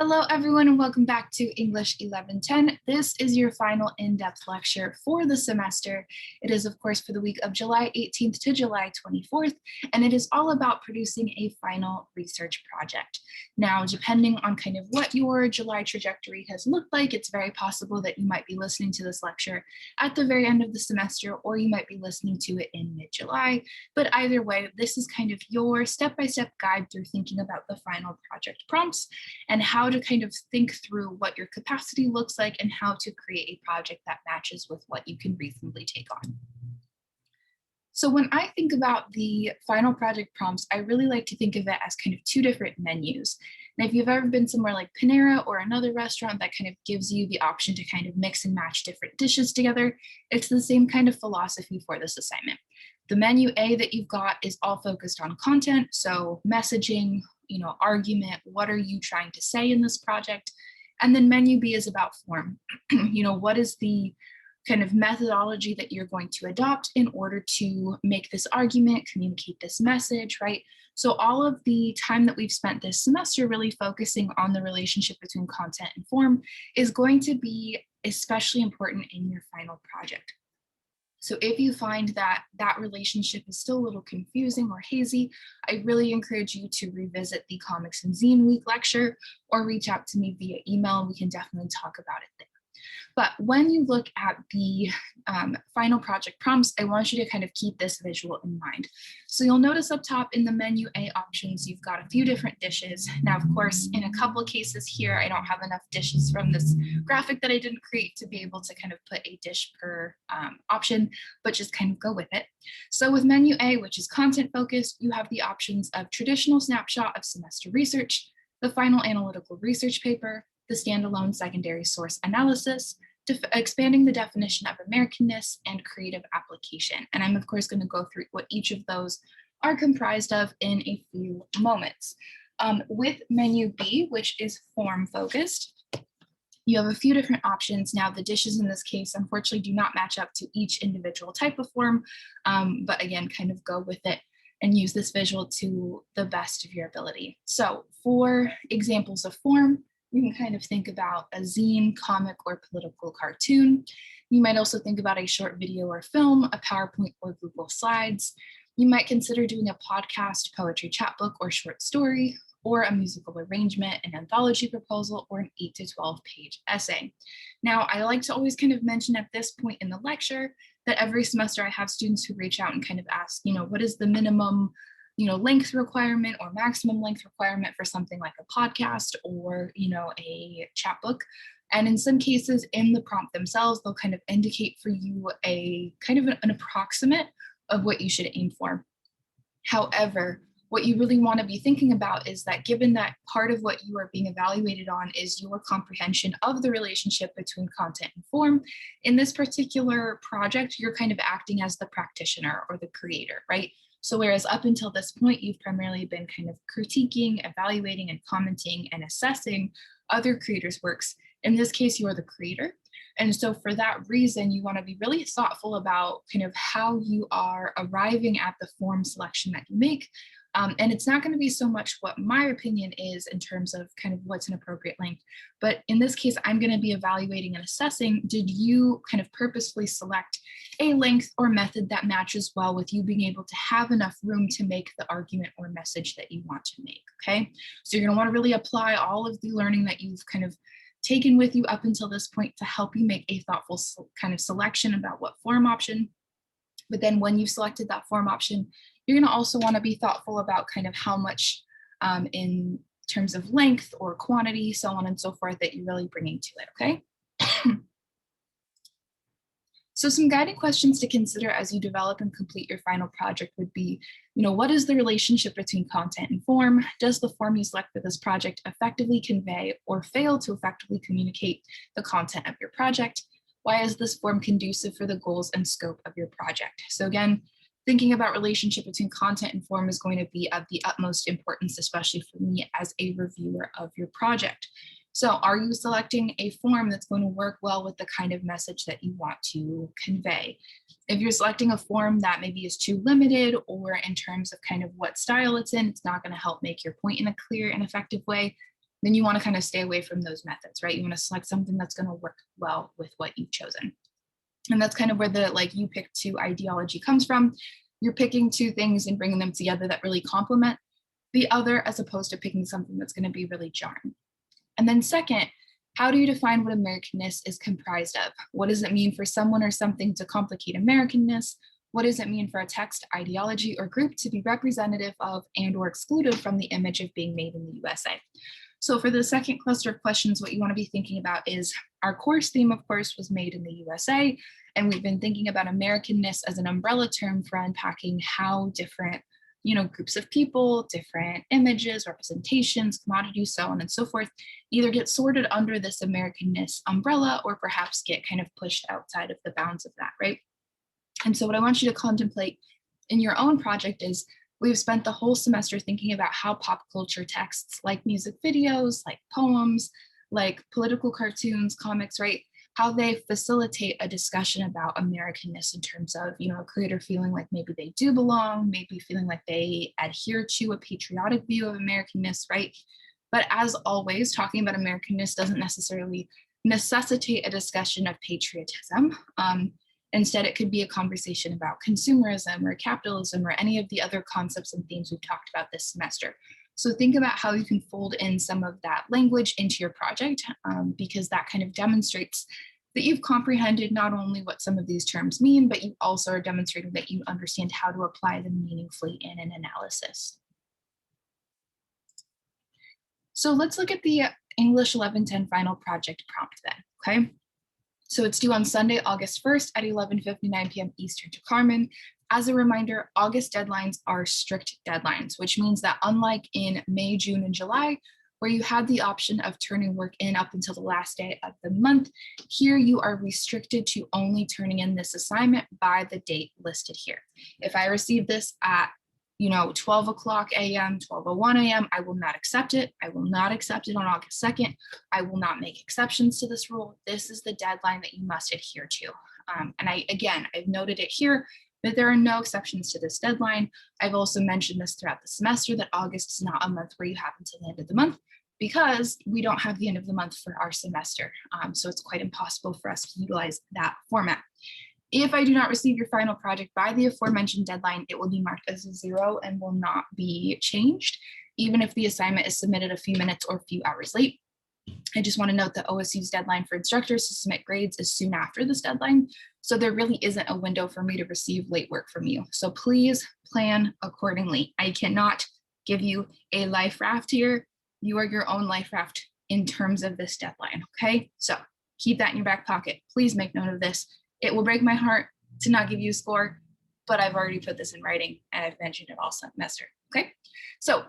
Hello, everyone, and welcome back to English 1110. This is your final in-depth lecture for the semester. It is, of course, for the week of July 18th to July 24th, and it is all about producing a final research project. Now, depending on kind of what your July trajectory has looked like, it's very possible that you might be listening to this lecture at the very end of the semester, or you might be listening to it in mid-July. But either way, this is kind of your step-by-step guide through thinking about the final project prompts and how to kind of think through what your capacity looks like and how to create a project that matches with what you can reasonably take on. So when I think about the final project prompts, I really like to think of it as kind of two different menus. And if you've ever been somewhere like Panera or another restaurant that kind of gives you the option to kind of mix and match different dishes together, it's the same kind of philosophy for this assignment. The menu A that you've got is all focused on content, so messaging, argument, what are you trying to say in this project? And then menu B is about form. What is the kind of methodology that you're going to adopt in order to make this argument, communicate this message, right? So all of the time that we've spent this semester really focusing on the relationship between content and form is going to be especially important in your final project. So if you find that that relationship is still a little confusing or hazy, I really encourage you to revisit the Comics and Zine Week lecture or reach out to me via email. We can definitely talk about it there. But when you look at the final project prompts, I want you to kind of keep this visual in mind. So you'll notice up top in the menu A options, you've got a few different dishes. Now, of course, in a couple of cases here, I don't have enough dishes from this graphic that I didn't create to be able to kind of put a dish per option, but just kind of go with it. So with menu A, which is content focused, you have the options of traditional snapshot of semester research, the final analytical research paper, the standalone secondary source analysis, expanding the definition of Americanness, and creative application. And I'm, of course, going to go through what each of those are comprised of in a few moments. With menu B, which is form focused, you have a few different options. Now, the dishes in this case, unfortunately, do not match up to each individual type of form, but again, kind of go with it and use this visual to the best of your ability. So for examples of form, you can kind of think about a zine, comic, or political cartoon. You might also think about a short video or film, a PowerPoint or Google Slides. You might consider doing a podcast, poetry chapbook, or short story, or a musical arrangement, an anthology proposal, or an 8 to 12 page essay. Now, I like to always kind of mention at this point in the lecture that every semester I have students who reach out and kind of ask, what is the minimum length requirement or maximum length requirement for something like a podcast or, a chapbook. And in some cases in the prompt themselves, they'll kind of indicate for you a kind of an approximate of what you should aim for. However, what you really want to be thinking about is that given that part of what you are being evaluated on is your comprehension of the relationship between content and form, in this particular project, you're kind of acting as the practitioner or the creator, right? So whereas up until this point, you've primarily been kind of critiquing, evaluating, and commenting and assessing other creators' works, in this case, you're the creator. And so for that reason, you want to be really thoughtful about kind of how you are arriving at the form selection that you make. And it's not going to be so much what my opinion is in terms of kind of what's an appropriate length. But in this case, I'm going to be evaluating and assessing, did you kind of purposefully select a length or method that matches well with you being able to have enough room to make the argument or message that you want to make, okay? So you're going to want to really apply all of the learning that you've kind of taken with you up until this point to help you make a thoughtful kind of selection about what form option. But then when you've selected that form option, you're going to also want to be thoughtful about kind of how much in terms of length or quantity, so on and so forth, that you're really bringing to it, okay? So some guiding questions to consider as you develop and complete your final project would be, what is the relationship between content and form? Does the form you select for this project effectively convey or fail to effectively communicate the content of your project? Why is this form conducive for the goals and scope of your project? So again, thinking about relationship between content and form is going to be of the utmost importance, especially for me as a reviewer of your project. So are you selecting a form that's going to work well with the kind of message that you want to convey? If you're selecting a form that maybe is too limited, or in terms of kind of what style it's in, it's not going to help make your point in a clear and effective way, then you want to kind of stay away from those methods, right? You want to select something that's going to work well with what you've chosen. And that's kind of where the like you pick two ideology comes from. You're picking two things and bringing them together that really complement the other, as opposed to picking something that's going to be really jarring. And then second, how do you define what Americanness is comprised of? What does it mean for someone or something to complicate Americanness? What does it mean for a text, ideology, or group to be representative of and or excluded from the image of being made in the USA? So for the second cluster of questions, what you want to be thinking about is our course theme, of course, was made in the USA, and we've been thinking about Americanness as an umbrella term for unpacking how different groups of people, different images, representations, commodities, so on and so forth, either get sorted under this Americanness umbrella or perhaps get kind of pushed outside of the bounds of that, right? And so what I want you to contemplate in your own project is we've spent the whole semester thinking about how pop culture texts like music videos, like poems, like political cartoons, comics, right? How they facilitate a discussion about Americanness in terms of, a creator feeling like maybe they do belong, maybe feeling like they adhere to a patriotic view of Americanness, right? But as always, talking about Americanness doesn't necessarily necessitate a discussion of patriotism. Instead, it could be a conversation about consumerism or capitalism or any of the other concepts and themes we've talked about this semester. So think about how you can fold in some of that language into your project, because that kind of demonstrates that you've comprehended not only what some of these terms mean, but you also are demonstrating that you understand how to apply them meaningfully in an analysis. So let's look at the English 1110 final project prompt then, okay? So it's due on Sunday, August 1st at 11:59 p.m. Eastern to Carmen. As a reminder, August deadlines are strict deadlines, which means that unlike in May, June, and July, where you had the option of turning work in up until the last day of the month, here you are restricted to only turning in this assignment by the date listed here. If I receive this at 12 o'clock a.m., 12:01 a.m., I will not accept it. I will not accept it on August 2nd. I will not make exceptions to this rule. This is the deadline that you must adhere to. And I've noted it here, but there are no exceptions to this deadline. I've also mentioned this throughout the semester that August is not a month where you have until the end of the month, because we don't have the end of the month for our semester. So it's quite impossible for us to utilize that format. If I do not receive your final project by the aforementioned deadline, it will be marked as a 0 and will not be changed, even if the assignment is submitted a few minutes or a few hours late. I just want to note that OSU's deadline for instructors to submit grades is soon after this deadline, so there really isn't a window for me to receive late work from you. So please plan accordingly. I cannot give you a life raft here. You are your own life raft in terms of this deadline, okay? So keep that in your back pocket. Please make note of this. It will break my heart to not give you a score, but I've already put this in writing and I've mentioned it all semester, okay? So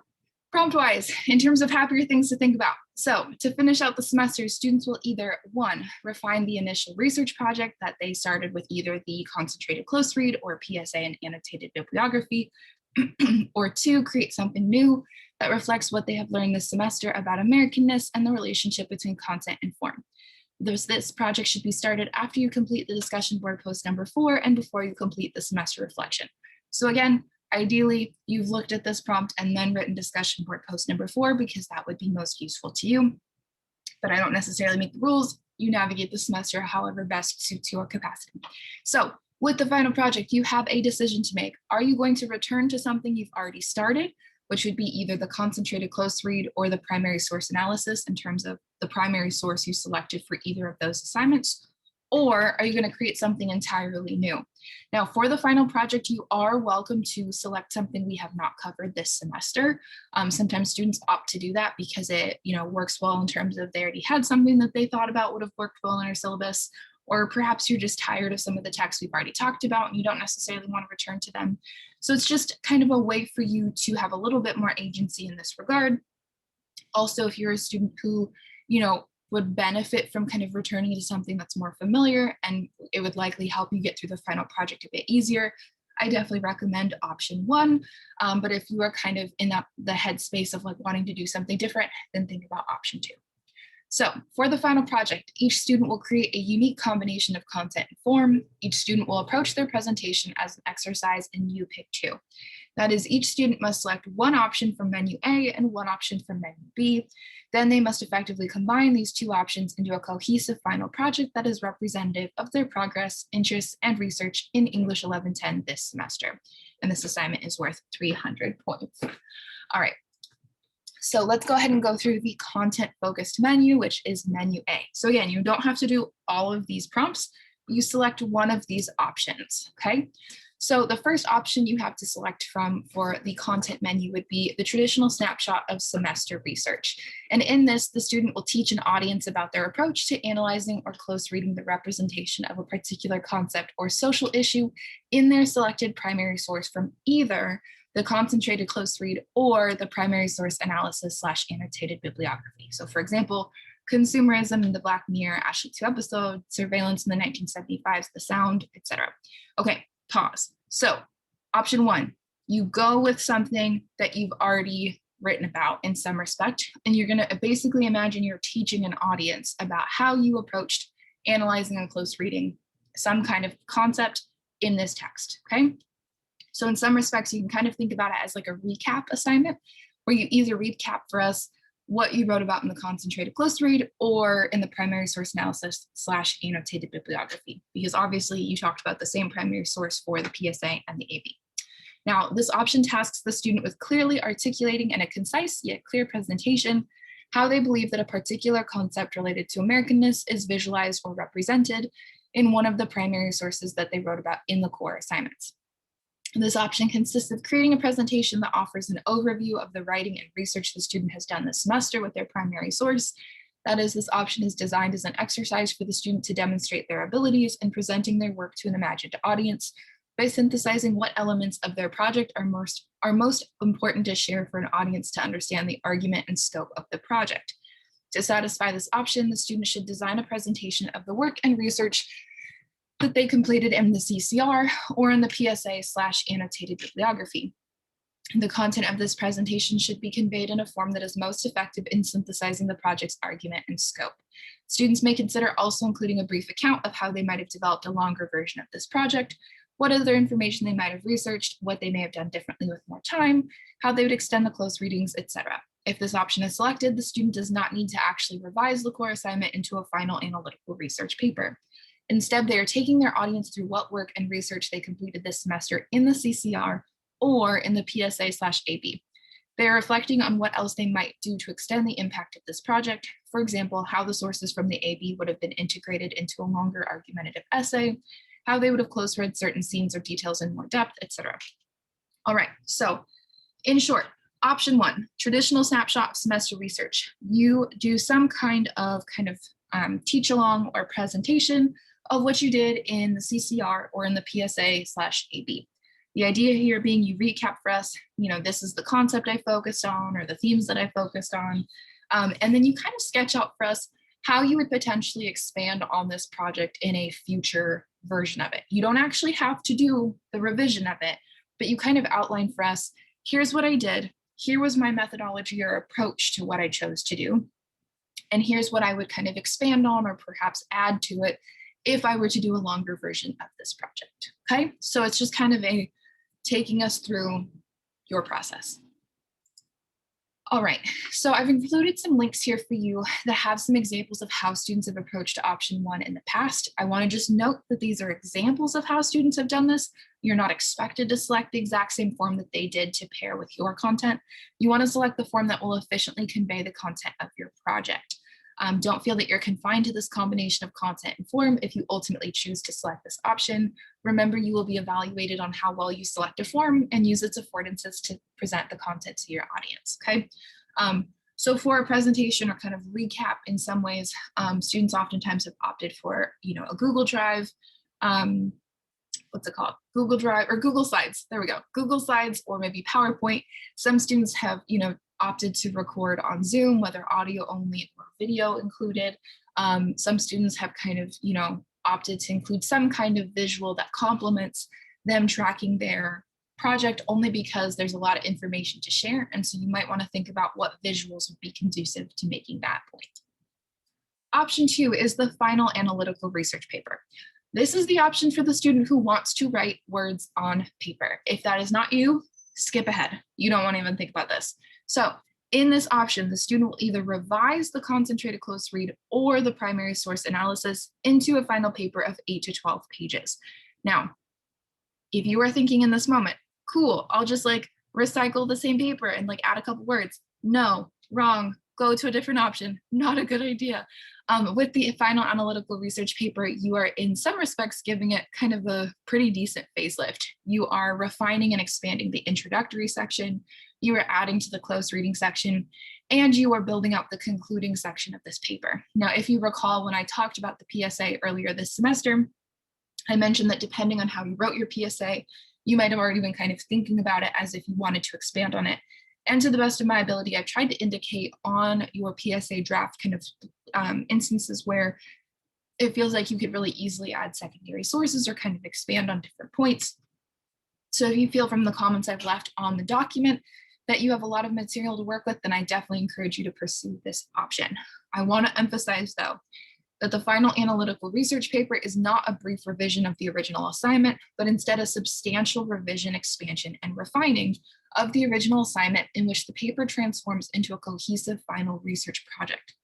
prompt-wise, in terms of happier things to think about. So to finish out the semester, students will either, 1, refine the initial research project that they started with either the concentrated close read or PSA and annotated bibliography, or 2, create something new that reflects what they have learned this semester about Americanness and the relationship between content and form. This project should be started after you complete the discussion board post number 4 and before you complete the semester reflection. So again, ideally, you've looked at this prompt and then written discussion board post number 4 because that would be most useful to you. But I don't necessarily make the rules. You navigate the semester however best suits your capacity. So with the final project, you have a decision to make. Are you going to return to something you've already started, which would be either the concentrated close read or the primary source analysis in terms of the primary source you selected for either of those assignments? Or are you going to create something entirely new? Now, for the final project, you are welcome to select something we have not covered this semester. Sometimes students opt to do that because it works well in terms of they already had something that they thought about would have worked well in our syllabus, or perhaps you're just tired of some of the texts we've already talked about and you don't necessarily want to return to them. So it's just kind of a way for you to have a little bit more agency in this regard. Also, if you're a student who, would benefit from kind of returning to something that's more familiar and it would likely help you get through the final project a bit easier, I definitely recommend option 1. But if you are kind of in the headspace of like wanting to do something different, then think about option 2. So for the final project, each student will create a unique combination of content and form. Each student will approach their presentation as an exercise and you pick 2. That is, each student must select one option from menu A and one option from menu B. Then they must effectively combine these two options into a cohesive final project that is representative of their progress, interests, and research in English 1110 this semester. And this assignment is worth 300 points. All right. So let's go ahead and go through the content-focused menu, which is menu A. So again, you don't have to do all of these prompts. You select one of these options, okay? So the first option you have to select from for the content menu would be the traditional snapshot of semester research. And in this, the student will teach an audience about their approach to analyzing or close reading the representation of a particular concept or social issue in their selected primary source from either the concentrated close read or the primary source analysis / annotated bibliography. So for example, consumerism in the Black Mirror Ashley 2 episode, surveillance in the 1975s, The Sound, etc. Okay. Pause. So option one, you go with something that you've already written about in some respect, and you're going to basically imagine you're teaching an audience about how you approached analyzing and close reading some kind of concept in this text, okay? So in some respects, you can kind of think about it as like a recap assignment, where you either recap for us what you wrote about in the concentrated close read or in the primary source analysis / annotated bibliography, because obviously you talked about the same primary source for the PSA and the AB. Now, this option tasks the student with clearly articulating in a concise yet clear presentation how they believe that a particular concept related to Americanness is visualized or represented in one of the primary sources that they wrote about in the core assignments. This option consists of creating a presentation that offers an overview of the writing and research the student has done this semester with their primary source. That is, this option is designed as an exercise for the student to demonstrate their abilities in presenting their work to an imagined audience by synthesizing what elements of their project are most important to share for an audience to understand the argument and scope of the project. To satisfy this option, the student should design a presentation of the work and research that they completed in the CCR or in the PSA / annotated bibliography. The content of this presentation should be conveyed in a form that is most effective in synthesizing the project's argument and scope. Students may consider also including a brief account of how they might have developed a longer version of this project, what other information they might have researched, what they may have done differently with more time, how they would extend the close readings, etc. If this option is selected, the student does not need to actually revise the core assignment into a final analytical research paper. Instead, they are taking their audience through what work and research they completed this semester in the CCR or in the PSA / AB. They are reflecting on what else they might do to extend the impact of this project. For example, how the sources from the AB would have been integrated into a longer argumentative essay, how they would have close read certain scenes or details in more depth, etc. All right, so in short, option one, traditional snapshot of semester research. You do some kind of teach along or presentation of what you did in the CCR or in the PSA / AB. The idea here being you recap for us, this is the concept I focused on or the themes that I focused on. And then you kind of sketch out for us how you would potentially expand on this project in a future version of it. You don't actually have to do the revision of it, but you kind of outline for us, here's what I did, here was my methodology or approach to what I chose to do, and here's what I would kind of expand on or perhaps add to it if I were to do a longer version of this project, okay? So it's just kind of taking us through your process. All right, so I've included some links here for you that have some examples of how students have approached option one in the past. I want to just note that these are examples of how students have done this. You're not expected to select the exact same form that they did to pair with your content. You want to select the form that will efficiently convey the content of your project. Don't feel that you're confined to this combination of content and form if you ultimately choose to select this option. Remember, you will be evaluated on how well you select a form and use its affordances to present the content to your audience, okay? So for a presentation or kind of recap in some ways, students oftentimes have opted for, a Google Drive, what's it called? Google Drive or Google Slides, there we go. Google Slides or maybe PowerPoint. Some students have, opted to record on Zoom, whether audio only or video included. Some students have kind of, opted to include some kind of visual that complements them tracking their project only because there's a lot of information to share. And so you might want to think about what visuals would be conducive to making that point. Option two is the final analytical research paper. This is the option for the student who wants to write words on paper. If that is not you, skip ahead. You don't want to even think about this. So in this option, the student will either revise the concentrated close read or the primary source analysis into a final paper of 8 to 12 pages. Now, if you are thinking in this moment, cool, I'll just like recycle the same paper and like add a couple words. No, wrong, go to a different option. Not a good idea. With the final analytical research paper, you are in some respects giving it kind of a pretty decent facelift. You are refining and expanding the introductory section, you are adding to the close reading section, and you are building out the concluding section of this paper. Now, if you recall, when I talked about the PSA earlier this semester, I mentioned that depending on how you wrote your PSA, you might have already been kind of thinking about it as if you wanted to expand on it. And to the best of my ability, I tried to indicate on your PSA draft kind of instances where it feels like you could really easily add secondary sources or kind of expand on different points. So if you feel from the comments I've left on the document that you have a lot of material to work with, then I definitely encourage you to pursue this option. I want to emphasize, though, that the final analytical research paper is not a brief revision of the original assignment, but instead a substantial revision, expansion, and refining of the original assignment in which the paper transforms into a cohesive final research project.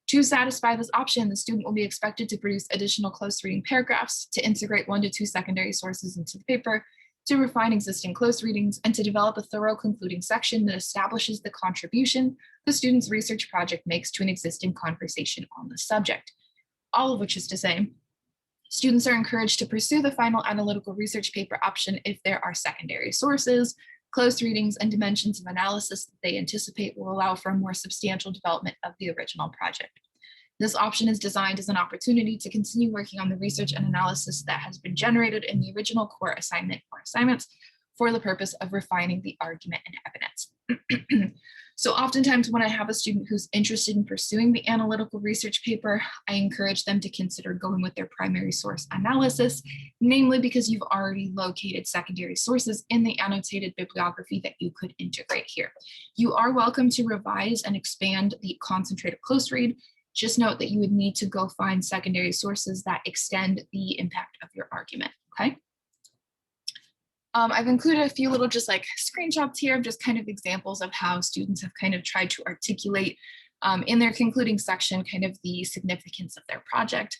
To satisfy this option, the student will be expected to produce additional close reading paragraphs, to integrate 1 to 2 secondary sources into the paper, to refine existing close readings, and to develop a thorough concluding section that establishes the contribution the student's research project makes to an existing conversation on the subject. All of which is to say, students are encouraged to pursue the final analytical research paper option if there are secondary sources, close readings, and dimensions of analysis that they anticipate will allow for a more substantial development of the original project. This option is designed as an opportunity to continue working on the research and analysis that has been generated in the original core assignment or assignments for the purpose of refining the argument and evidence. So oftentimes when I have a student who's interested in pursuing the analytical research paper, I encourage them to consider going with their primary source analysis, namely because you've already located secondary sources in the annotated bibliography that you could integrate here. You are welcome to revise and expand the concentrated close read. Just note that you would need to go find secondary sources that extend the impact of your argument, okay? I've included a few little just like screenshots here of just kind of examples of how students have kind of tried to articulate in their concluding section kind of the significance of their project.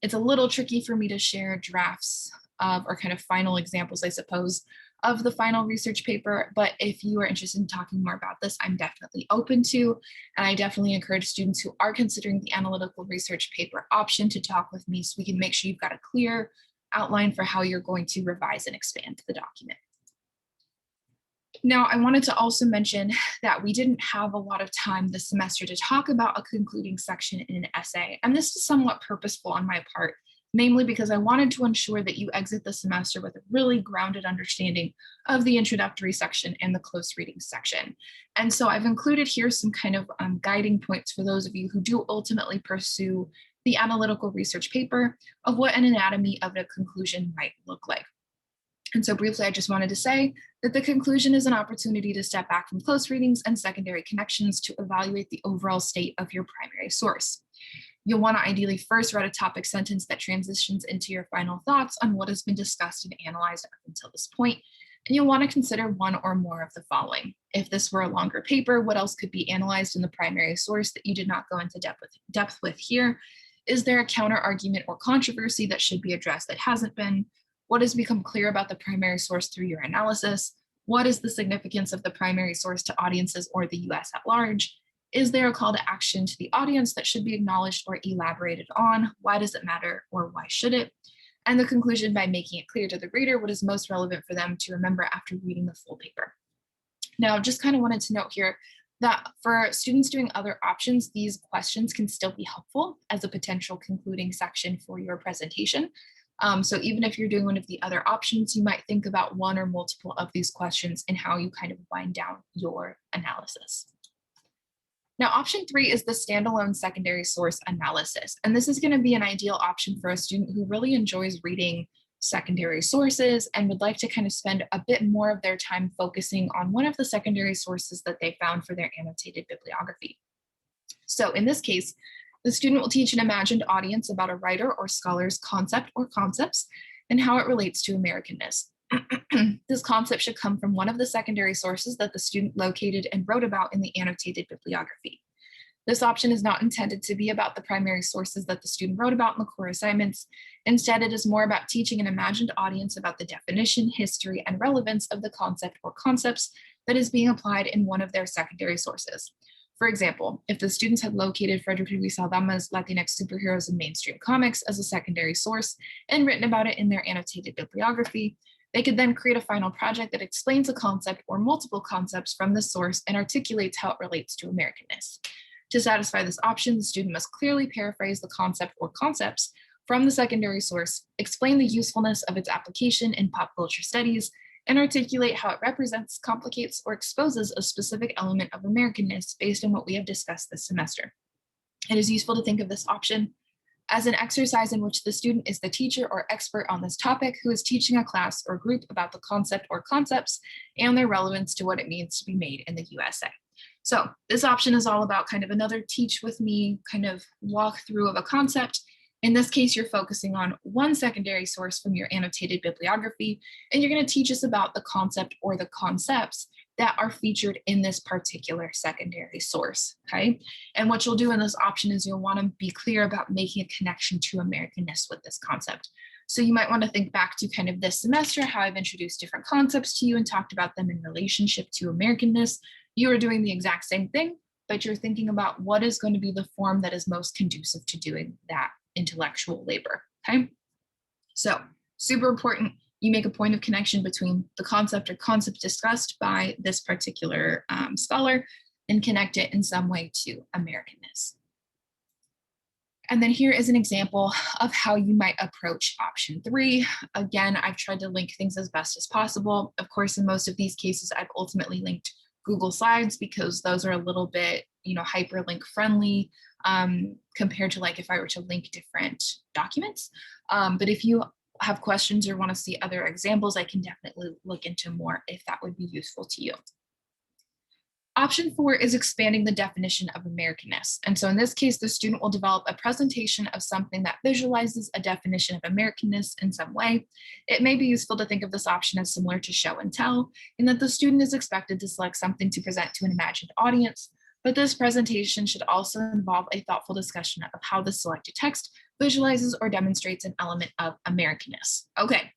It's a little tricky for me to share drafts of or kind of final examples, I suppose, of the final research paper, but if you are interested in talking more about this, I'm definitely open to, and I definitely encourage students who are considering the analytical research paper option to talk with me so we can make sure you've got a clear outline for how you're going to revise and expand the document. Now, I wanted to also mention that we didn't have a lot of time this semester to talk about a concluding section in an essay, and this is somewhat purposeful on my part, namely because I wanted to ensure that you exit the semester with a really grounded understanding of the introductory section and the close reading section. And so I've included here some kind of guiding points for those of you who do ultimately pursue the analytical research paper of what an anatomy of a conclusion might look like. And so briefly, I just wanted to say that the conclusion is an opportunity to step back from close readings and secondary connections to evaluate the overall state of your primary source. You'll want to ideally first write a topic sentence that transitions into your final thoughts on what has been discussed and analyzed up until this point. And you'll want to consider one or more of the following. If this were a longer paper, what else could be analyzed in the primary source that you did not go into depth with here? Is there a counter argument or controversy that should be addressed that hasn't been? What has become clear about the primary source through your analysis? What is the significance of the primary source to audiences or the US at large? Is there a call to action to the audience that should be acknowledged or elaborated on? Why does it matter or why should it? And the conclusion by making it clear to the reader what is most relevant for them to remember after reading the full paper. Now, just kind of wanted to note here that for students doing other options, these questions can still be helpful as a potential concluding section for your presentation. So even if you're doing one of the other options, you might think about one or multiple of these questions and how you kind of wind down your analysis. Now, option 3 is the standalone secondary source analysis. And this is going to be an ideal option for a student who really enjoys reading secondary sources and would like to kind of spend a bit more of their time focusing on one of the secondary sources that they found for their annotated bibliography. So in this case, the student will teach an imagined audience about a writer or scholar's concept or concepts and how it relates to Americanness. This concept should come from one of the secondary sources that the student located and wrote about in the annotated bibliography. This option is not intended to be about the primary sources that the student wrote about in the core assignments. Instead, it is more about teaching an imagined audience about the definition, history, and relevance of the concept or concepts that is being applied in one of their secondary sources. For example, if the students had located Frederick Luis Aldama's Latinx superheroes in mainstream comics as a secondary source and written about it in their annotated bibliography, they could then create a final project that explains a concept or multiple concepts from the source and articulates how it relates to Americanness. To satisfy this option, the student must clearly paraphrase the concept or concepts from the secondary source, explain the usefulness of its application in pop culture studies, and articulate how it represents, complicates, or exposes a specific element of Americanness based on what we have discussed this semester. It is useful to think of this option as an exercise in which the student is the teacher or expert on this topic who is teaching a class or group about the concept or concepts and their relevance to what it means to be made in the USA. So this option is all about kind of another teach with me kind of walkthrough of a concept. In this case, you're focusing on one secondary source from your annotated bibliography, and you're going to teach us about the concept or the concepts that are featured in this particular secondary source, okay? And what you'll do in this option is you'll want to be clear about making a connection to Americanness with this concept. So you might want to think back to kind of this semester, how I've introduced different concepts to you and talked about them in relationship to Americanness. You are doing the exact same thing, but you're thinking about what is going to be the form that is most conducive to doing that intellectual labor, okay? So super important, you make a point of connection between the concept or concepts discussed by this particular scholar and connect it in some way to Americanness. And then here is an example of how you might approach option 3. Again, I've tried to link things as best as possible. Of course, in most of these cases, I've ultimately linked Google Slides because those are a little bit, hyperlink friendly compared to like if I were to link different documents. But if you have questions or want to see other examples, I can definitely look into more if that would be useful to you. Option 4 is expanding the definition of Americanness. And so in this case, the student will develop a presentation of something that visualizes a definition of Americanness in some way. It may be useful to think of this option as similar to show and tell, in that the student is expected to select something to present to an imagined audience, but this presentation should also involve a thoughtful discussion of how the selected text visualizes or demonstrates an element of Americanness. Okay,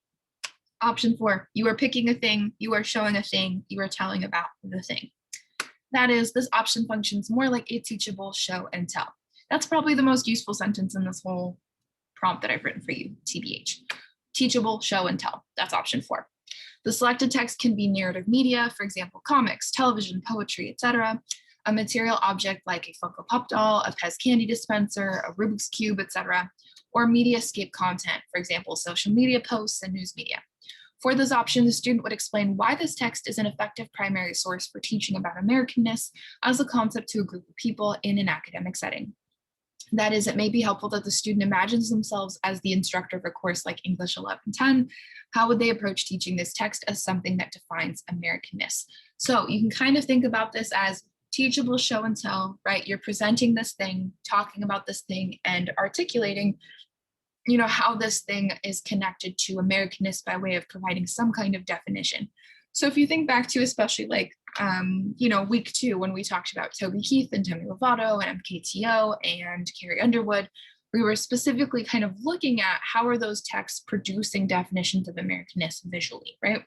option 4, you are picking a thing, you are showing a thing, you are telling about the thing. That is, this option functions more like a teachable show and tell. That's probably the most useful sentence in this whole prompt that I've written for you, TBH. Teachable show and tell, that's option 4. The selected text can be narrative media, for example, comics, television, poetry, etc. A material object like a Funko Pop doll, a Pez candy dispenser, a Rubik's Cube, etc. Or mediascape content, for example, social media posts and news media. For this option, the student would explain why this text is an effective primary source for teaching about Americanness as a concept to a group of people in an academic setting. That is, it may be helpful that the student imagines themselves as the instructor of a course like English 1110. How would they approach teaching this text as something that defines Americanness? So you can kind of think about this as teachable show and tell, right? You're presenting this thing, talking about this thing, and articulating how this thing is connected to Americanness by way of providing some kind of definition. So if you think back to especially like, week 2, when we talked about Toby Keith and Demi Lovato and MKTO and Carrie Underwood, we were specifically kind of looking at how are those texts producing definitions of Americanness visually, right?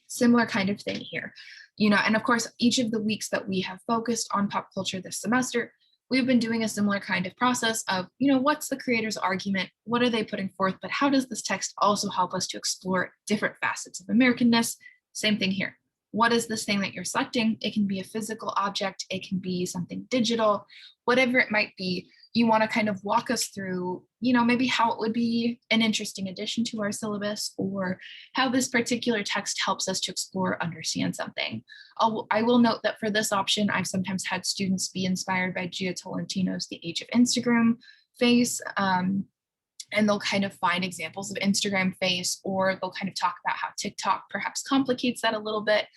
Similar kind of thing here, and of course, each of the weeks that we have focused on pop culture this semester, we've been doing a similar kind of process of, what's the creator's argument? What are they putting forth? But how does this text also help us to explore different facets of Americanness? Same thing here. What is this thing that you're selecting? It can be a physical object. It can be something digital, whatever it might be. You want to kind of walk us through, maybe how it would be an interesting addition to our syllabus, or how this particular text helps us to explore or understand something. I will note that for this option, I've sometimes had students be inspired by Gia Tolentino's The Age of Instagram face, and they'll kind of find examples of Instagram face, or they'll kind of talk about how TikTok perhaps complicates that a little bit.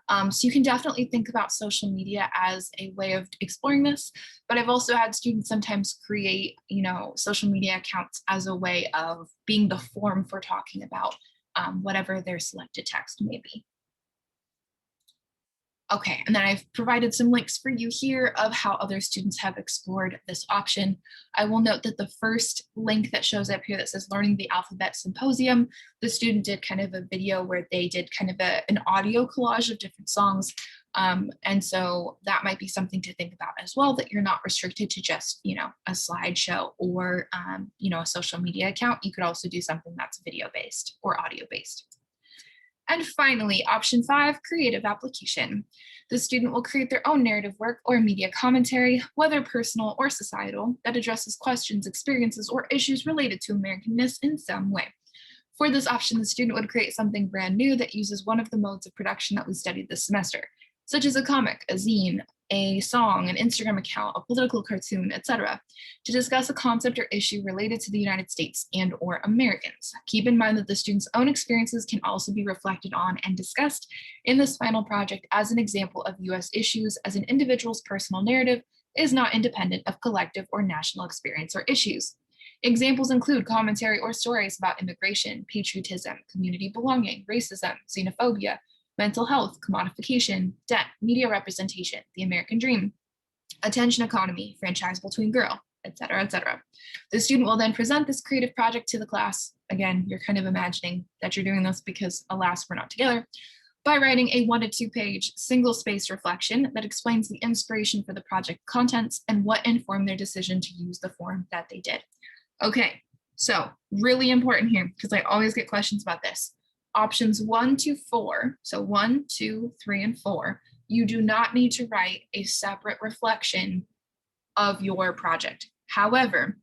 So you can definitely think about social media as a way of exploring this, but I've also had students sometimes create, social media accounts as a way of being the form for talking about whatever their selected text may be. Okay, and then I've provided some links for you here of how other students have explored this option. I will note that the first link that shows up here that says Learning the Alphabet Symposium, the student did kind of a video where they did kind of an audio collage of different songs. And so that might be something to think about as well, that you're not restricted to just, a slideshow or, a social media account. You could also do something that's video-based or audio-based. And finally, option 5, creative application. The student will create their own narrative work or media commentary, whether personal or societal, that addresses questions, experiences, or issues related to Americanness in some way. For this option, the student would create something brand new that uses one of the modes of production that we studied this semester, such as a comic, a zine, a song, an Instagram account, a political cartoon, etc., to discuss a concept or issue related to the United States and or Americans. Keep in mind that the student's own experiences can also be reflected on and discussed in this final project as an example of US issues, as an individual's personal narrative is not independent of collective or national experience or issues. Examples include commentary or stories about immigration, patriotism, community belonging, racism, xenophobia, mental health, commodification, debt, media representation, the American dream, attention economy, franchisable tween girl, etc., etc. The student will then present this creative project to the class. Again, you're kind of imagining that you're doing this because, alas, we're not together, by writing a 1 to 2 page single-spaced reflection that explains the inspiration for the project contents and what informed their decision to use the form that they did. Okay, so really important here, because I always get questions about this. Options 1 to 4, so 1, 2, 3, and 4, you do not need to write a separate reflection of your project. However,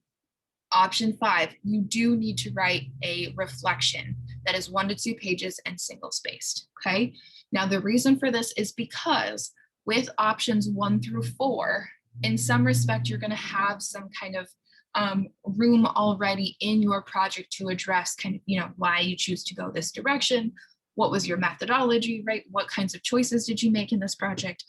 option 5, you do need to write a reflection that is 1 to 2 pages and single spaced, okay? Now, the reason for this is because with options 1 through 4, in some respect, you're gonna have some kind of room already in your project to address kind of, why you choose to go this direction, what was your methodology, right? What kinds of choices did you make in this project?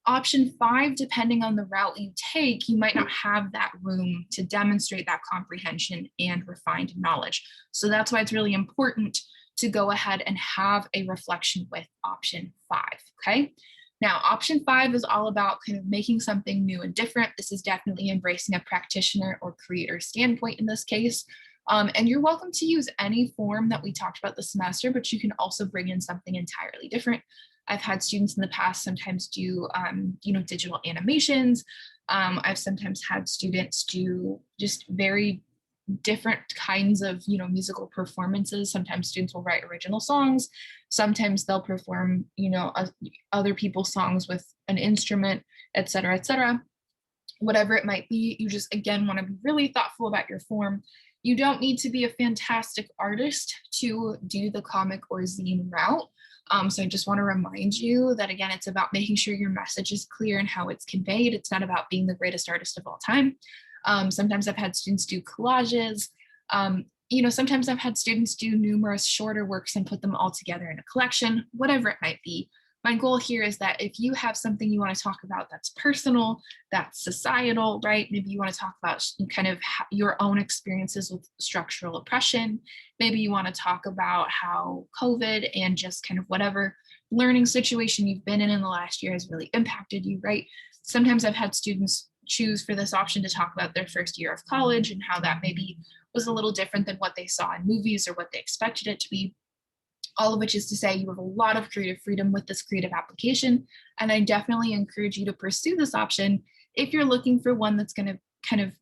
Option 5, depending on the route you take, you might not have that room to demonstrate that comprehension and refined knowledge. So that's why it's really important to go ahead and have a reflection with option 5, okay? Now, option 5 is all about kind of making something new and different. This is definitely embracing a practitioner or creator standpoint in this case. And you're welcome to use any form that we talked about this semester, but you can also bring in something entirely different. I've had students in the past sometimes do, digital animations. I've sometimes had students do just very different kinds of, musical performances. Sometimes students will write original songs. Sometimes they'll perform, other people's songs with an instrument, et cetera, et cetera. Whatever it might be, you just, again, want to be really thoughtful about your form. You don't need to be a fantastic artist to do the comic or zine route. So I just want to remind you that, again, it's about making sure your message is clear and how it's conveyed. It's not about being the greatest artist of all time. Sometimes I've had students do collages. Sometimes I've had students do numerous shorter works and put them all together in a collection, whatever it might be. My goal here is that if you have something you want to talk about that's personal, that's societal, right? Maybe you want to talk about kind of your own experiences with structural oppression. Maybe you want to talk about how COVID and just kind of whatever learning situation you've been in the last year has really impacted you, right? Sometimes I've had students choose for this option to talk about their first year of college and how that maybe was a little different than what they saw in movies or what they expected it to be. All of which is to say you have a lot of creative freedom with this creative application. And I definitely encourage you to pursue this option if you're looking for one that's going to kind of,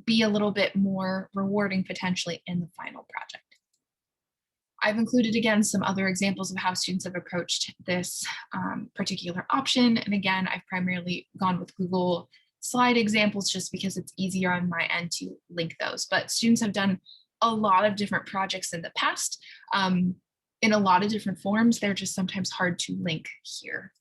be a little bit more rewarding potentially in the final project. I've included, again, some other examples of how students have approached this particular option. And again, I've primarily gone with Google slide examples just because it's easier on my end to link those. But students have done a lot of different projects in the past in a lot of different forms. They're just sometimes hard to link here.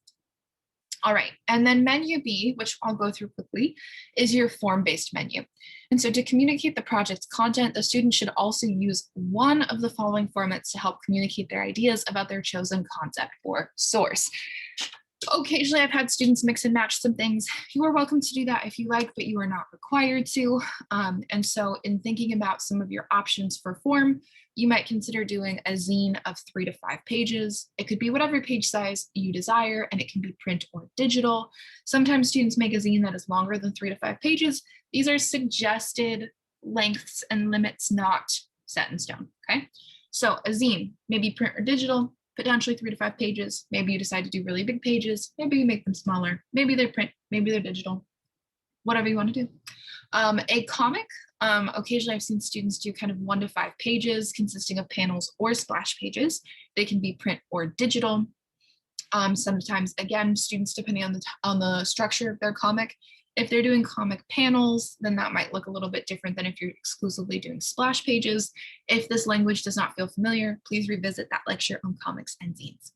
All right, and then menu B, which I'll go through quickly, is your form-based menu. And so to communicate the project's content, the student should also use one of the following formats to help communicate their ideas about their chosen concept or source. Occasionally, I've had students mix and match some things. You are welcome to do that if you like, but you are not required to. And so in thinking about some of your options for form, you might consider doing a zine of 3 to 5 pages. It could be whatever page size you desire, and it can be print or digital. Sometimes students make a zine that is longer than 3 to 5 pages. These are suggested lengths and limits, not set in stone, okay? So a zine, maybe print or digital, potentially 3 to 5 pages. Maybe you decide to do really big pages. Maybe you make them smaller. Maybe they're print, maybe they're digital, whatever you want to do. A comic, occasionally I've seen students do kind of 1 to 5 pages consisting of panels or splash pages. They can be print or digital. Sometimes, again, students, depending on the structure of their comic, if they're doing comic panels, then that might look a little bit different than if you're exclusively doing splash pages. If this language does not feel familiar, please revisit that lecture on comics and zines.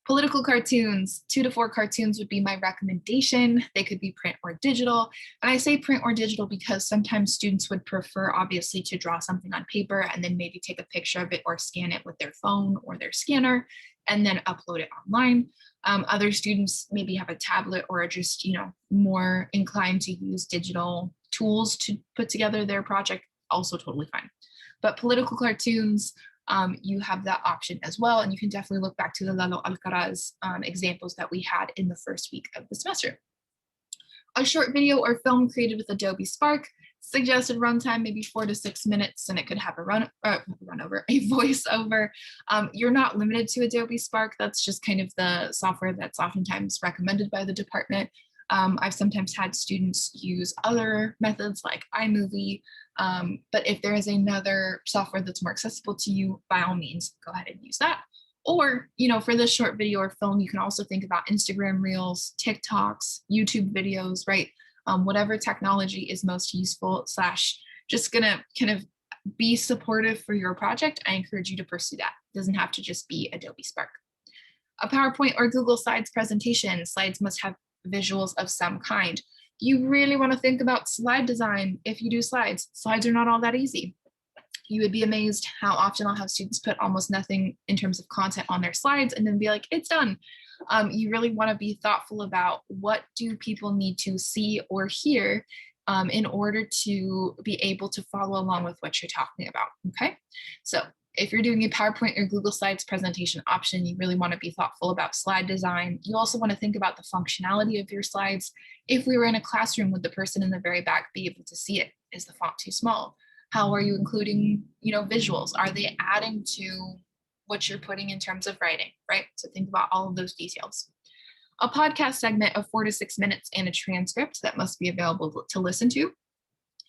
Political cartoons, 2 to 4 cartoons would be my recommendation. They could be print or digital. And I say print or digital because sometimes students would prefer, obviously, to draw something on paper and then maybe take a picture of it or scan it with their phone or their scanner and then upload it online. Other students maybe have a tablet or are just, more inclined to use digital tools to put together their project, also totally fine. But political cartoons, you have that option as well. And you can definitely look back to the Lalo Alcaraz examples that we had in the first week of the semester. A short video or film created with Adobe Spark, suggested runtime maybe 4 to 6 minutes, and it could have a voiceover. You're not limited to Adobe Spark. That's just kind of the software that's oftentimes recommended by the department. I've sometimes had students use other methods like iMovie, but if there is another software that's more accessible to you, by all means, go ahead and use that. Or, for this short video or film, you can also think about Instagram Reels, TikToks, YouTube videos, right? Whatever technology is most useful / just gonna kind of be supportive for your project, I encourage you to pursue that. It doesn't have to just be Adobe Spark. A PowerPoint or Google Slides presentation. Slides must have visuals of some kind. You really want to think about slide design if you do slides. Slides are not all that easy. You would be amazed how often I'll have students put almost nothing in terms of content on their slides and then be like, it's done. You really want to be thoughtful about what do people need to see or hear in order to be able to follow along with what you're talking about, okay? So if you're doing a PowerPoint or Google Slides presentation option, you really want to be thoughtful about slide design. You also want to think about the functionality of your slides. If we were in a classroom, would the person in the very back be able to see it? Is the font too small? How are you including, visuals? Are they adding to what you're putting in terms of writing, right? So think about all of those details. A podcast segment of 4 to 6 minutes and a transcript that must be available to listen to.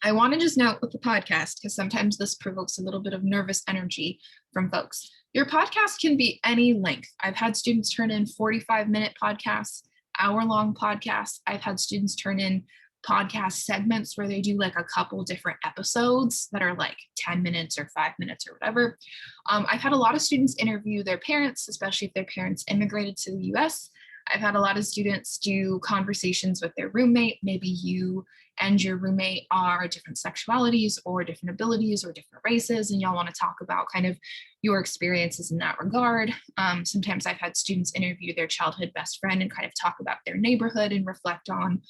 I want to just note with the podcast, because sometimes this provokes a little bit of nervous energy from folks. Your podcast can be any length. I've had students turn in 45-minute podcasts, hour-long podcasts. I've had students turn in podcast segments where they do like a couple different episodes that are like 10 minutes or 5 minutes or whatever. I've had a lot of students interview their parents, especially if their parents immigrated to the US. I've had a lot of students do conversations with their roommate. Maybe you and your roommate are different sexualities or different abilities or different races, and y'all want to talk about kind of your experiences in that regard. Sometimes I've had students interview their childhood best friend and kind of talk about their neighborhood and reflect on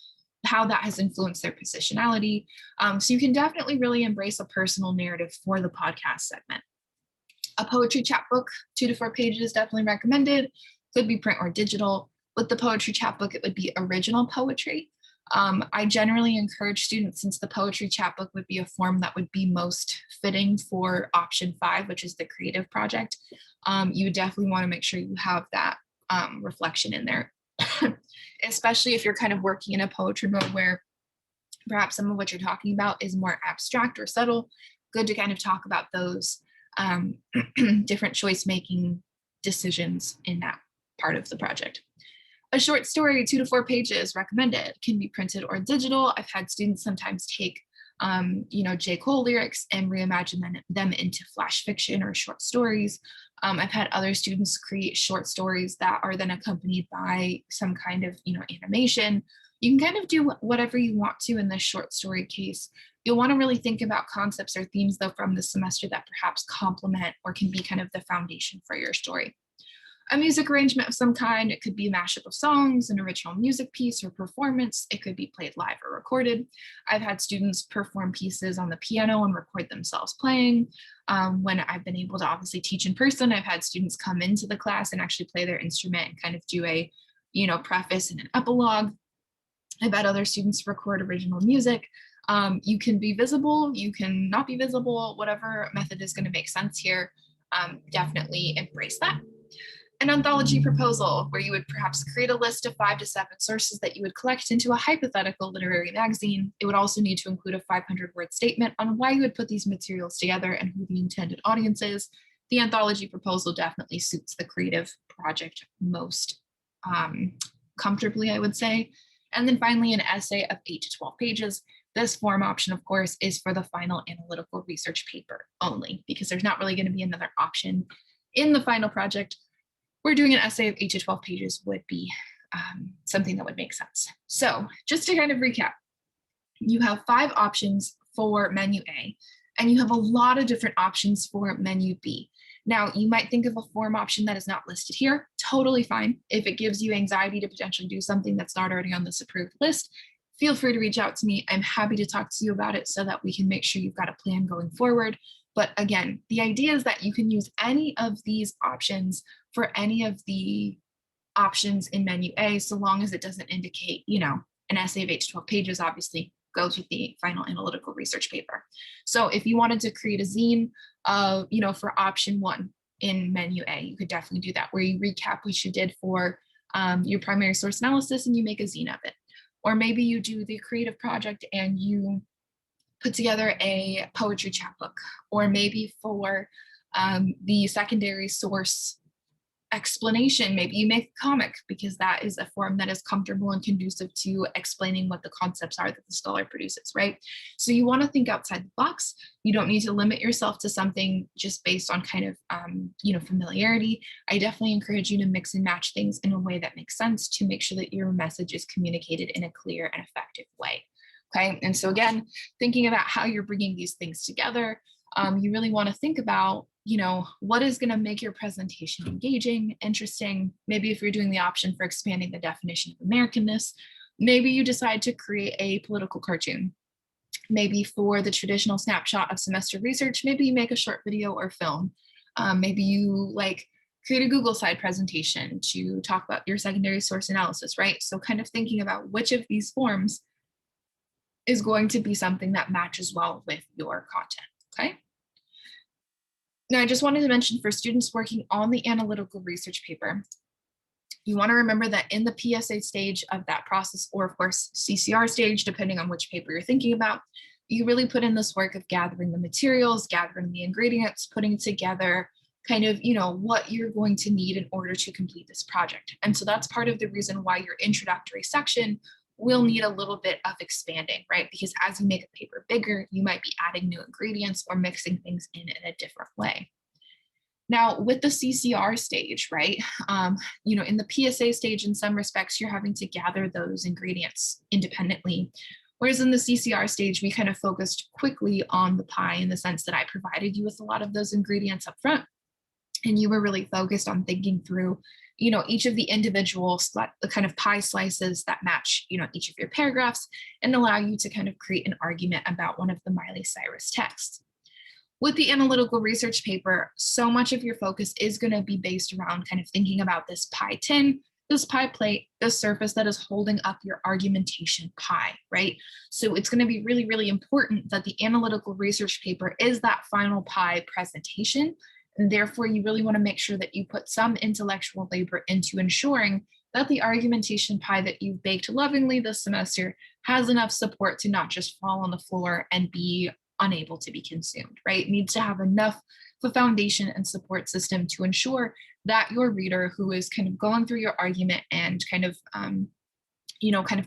how that has influenced their positionality. So you can definitely really embrace a personal narrative for the podcast segment. A poetry chapbook, 2 to 4 pages, definitely recommended. Could be print or digital. With the poetry chapbook, it would be original poetry. I generally encourage students, since the poetry chapbook would be a form that would be most fitting for option 5, which is the creative project, you definitely want to make sure you have that reflection in there, especially if you're kind of working in a poetry mode where perhaps some of what you're talking about is more abstract or subtle. Good to kind of talk about those different choice-making decisions in that part of the project. A short story, 2 to 4 pages, recommended, can be printed or digital. I've had students sometimes take, J. Cole lyrics and reimagine them into flash fiction or short stories. I've had other students create short stories that are then accompanied by some kind of, animation. You can kind of do whatever you want to in this short story case. You'll want to really think about concepts or themes, though, from the semester that perhaps complement or can be kind of the foundation for your story. a music arrangement of some kind. It could be a mashup of songs, an original music piece or performance. It could be played live or recorded. I've had students perform pieces on the piano and record themselves playing. When I've been able to obviously teach in person, I've had students come into the class and actually play their instrument and kind of do a, preface and an epilogue. I've had other students record original music. You can be visible, you can not be visible, whatever method is going to make sense here. Definitely embrace that. An anthology proposal, where you would perhaps create a list of 5 to 7 sources that you would collect into a hypothetical literary magazine. It would also need to include a 500-word statement on why you would put these materials together and who the intended audience is. The anthology proposal definitely suits the creative project most comfortably, I would say. And then finally, an essay of 8 to 12 pages. This form option, of course, is for the final analytical research paper only, because there's not really going to be another option in the final project. We're doing an essay of 8 to 12 pages would be something that would make sense. So just to kind of recap, you have 5 options for menu A, and you have a lot of different options for menu B. Now, you might think of a form option that is not listed here. Totally fine. If it gives you anxiety to potentially do something that's not already on this approved list, feel free to reach out to me. I'm happy to talk to you about it so that we can make sure you've got a plan going forward. But again, the idea is that you can use any of these options for any of the options in menu A, so long as it doesn't indicate, an essay of 8 to 12 pages obviously goes with the final analytical research paper. So if you wanted to create a zine, for option 1 in menu A, you could definitely do that, where you recap what you did for your primary source analysis and you make a zine of it. Or maybe you do the creative project and you put together a poetry chapbook, or maybe for the secondary source explanation, maybe you make a comic, because that is a form that is comfortable and conducive to explaining what the concepts are that the scholar produces, right? So you want to think outside the box. You don't need to limit yourself to something just based on kind of, familiarity. I definitely encourage you to mix and match things in a way that makes sense to make sure that your message is communicated in a clear and effective way. Okay, and so again, thinking about how you're bringing these things together, you really want to think about, what is going to make your presentation engaging, interesting. Maybe if you're doing the option for expanding the definition of Americanness, maybe you decide to create a political cartoon. Maybe for the traditional snapshot of semester research, maybe you make a short video or film. Maybe you create a Google slide presentation to talk about your secondary source analysis, right? So kind of thinking about which of these forms is going to be something that matches well with your content, okay? Now, I just wanted to mention, for students working on the analytical research paper, you want to remember that in the PSA stage of that process, or of course CCR stage, depending on which paper you're thinking about, you really put in this work of gathering the materials, gathering the ingredients, putting together kind of, what you're going to need in order to complete this project. And so that's part of the reason why your introductory section will need a little bit of expanding, right? Because as you make a paper bigger, you might be adding new ingredients or mixing things in a different way. Now, with the CCR stage, right, in the PSA stage, in some respects, you're having to gather those ingredients independently. Whereas in the CCR stage, we kind of focused quickly on the pie, in the sense that I provided you with a lot of those ingredients up front, and you were really focused on thinking through, each of the individual kind of pie slices that match, each of your paragraphs, and allow you to kind of create an argument about one of the Miley Cyrus texts. With the analytical research paper, so much of your focus is going to be based around kind of thinking about this pie tin, this pie plate, this surface that is holding up your argumentation pie, right? So it's going to be really, really important that the analytical research paper is that final pie presentation. And therefore, you really want to make sure that you put some intellectual labor into ensuring that the argumentation pie that you've baked lovingly this semester has enough support to not just fall on the floor and be unable to be consumed, right? It needs to have enough of a foundation and support system to ensure that your reader, who is kind of going through your argument and kind of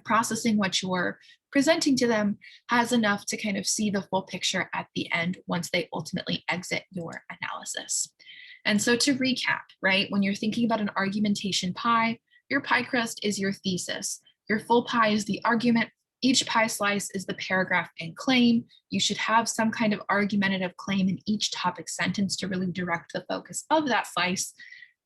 processing what you're presenting to them, has enough to kind of see the full picture at the end once they ultimately exit your analysis. And so to recap, right, when you're thinking about an argumentation pie, your pie crust is your thesis. Your full pie is the argument. Each pie slice is the paragraph and claim. You should have some kind of argumentative claim in each topic sentence to really direct the focus of that slice.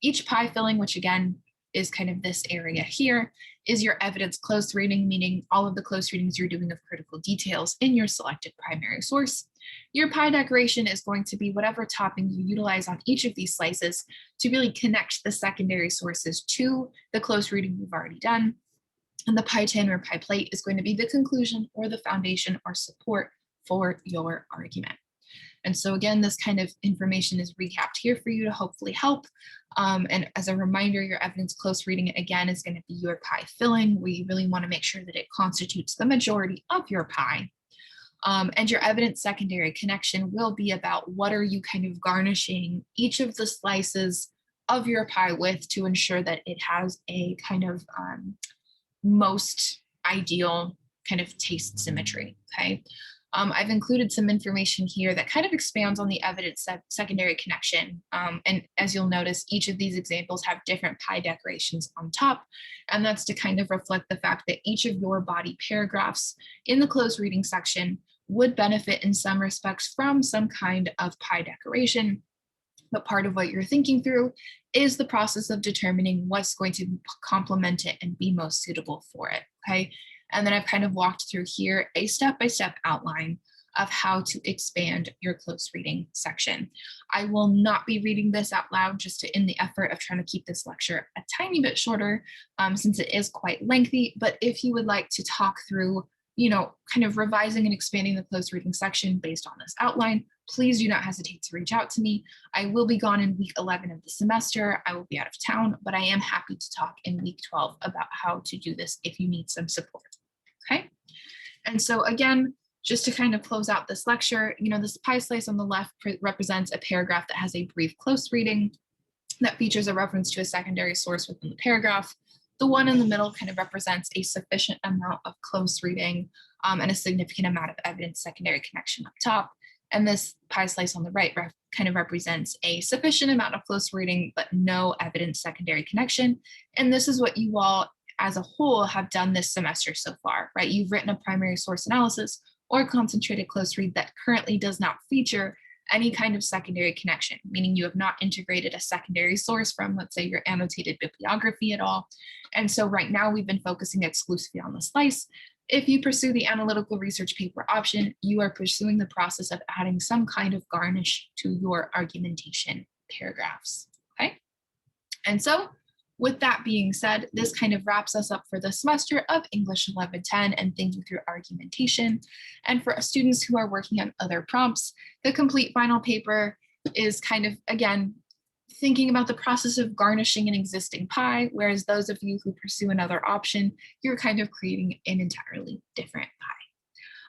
Each pie filling, which again is kind of this area here, is your evidence close reading, meaning all of the close readings you're doing of critical details in your selected primary source. Your pie decoration is going to be whatever topping you utilize on each of these slices to really connect the secondary sources to the close reading you've already done. And the pie tin or pie plate is going to be the conclusion or the foundation or support for your argument. And so again, this kind of information is recapped here for you to hopefully help. And as a reminder, your evidence close reading again is going to be your pie filling, where you really want to make sure that it constitutes the majority of your pie. And your evidence secondary connection will be about what are you kind of garnishing each of the slices of your pie with to ensure that it has a kind of most ideal kind of taste symmetry, okay? I've included some information here that kind of expands on the evidence secondary connection. And as you'll notice, each of these examples have different pie decorations on top. And that's to kind of reflect the fact that each of your body paragraphs in the closed reading section would benefit in some respects from some kind of pie decoration. But part of what you're thinking through is the process of determining what's going to complement it and be most suitable for it, okay? And then I've kind of walked through here a step-by-step outline of how to expand your close reading section. I will not be reading this out loud just in the effort of trying to keep this lecture a tiny bit shorter since it is quite lengthy. But if you would like to talk through, kind of revising and expanding the close reading section based on this outline, please do not hesitate to reach out to me. I will be gone in week 11 of the semester. I will be out of town, but I am happy to talk in week 12 about how to do this if you need some support. Okay, and so again, just to kind of close out this lecture, this pie slice on the left represents a paragraph that has a brief close reading that features a reference to a secondary source within the paragraph. The one in the middle kind of represents a sufficient amount of close reading and a significant amount of evidence secondary connection up top. And this pie slice on the right kind of represents a sufficient amount of close reading, but no evidence secondary connection. And this is what you all as a whole have done this semester so far, right? You've written a primary source analysis or concentrated close read that currently does not feature any kind of secondary connection, meaning you have not integrated a secondary source from, let's say, your annotated bibliography at all. And so right now we've been focusing exclusively on the slice. If you pursue the analytical research paper option, you are pursuing the process of adding some kind of garnish to your argumentation paragraphs, okay? And so with that being said, this kind of wraps us up for the semester of English 1110 and thinking through argumentation. And for students who are working on other prompts, the complete final paper is kind of, again, thinking about the process of garnishing an existing pie, whereas those of you who pursue another option, you're kind of creating an entirely different pie.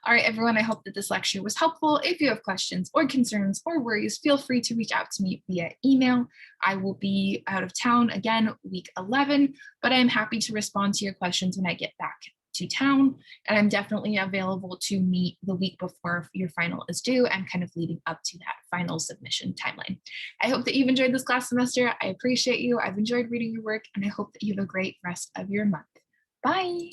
All right, everyone, I hope that this lecture was helpful. If you have questions or concerns or worries, feel free to reach out to me via email. I will be out of town again, week 11, but I'm happy to respond to your questions when I get back to town. And I'm definitely available to meet the week before your final is due and kind of leading up to that final submission timeline. I hope that you've enjoyed this class semester. I appreciate you. I've enjoyed reading your work, and I hope that you have a great rest of your month. Bye.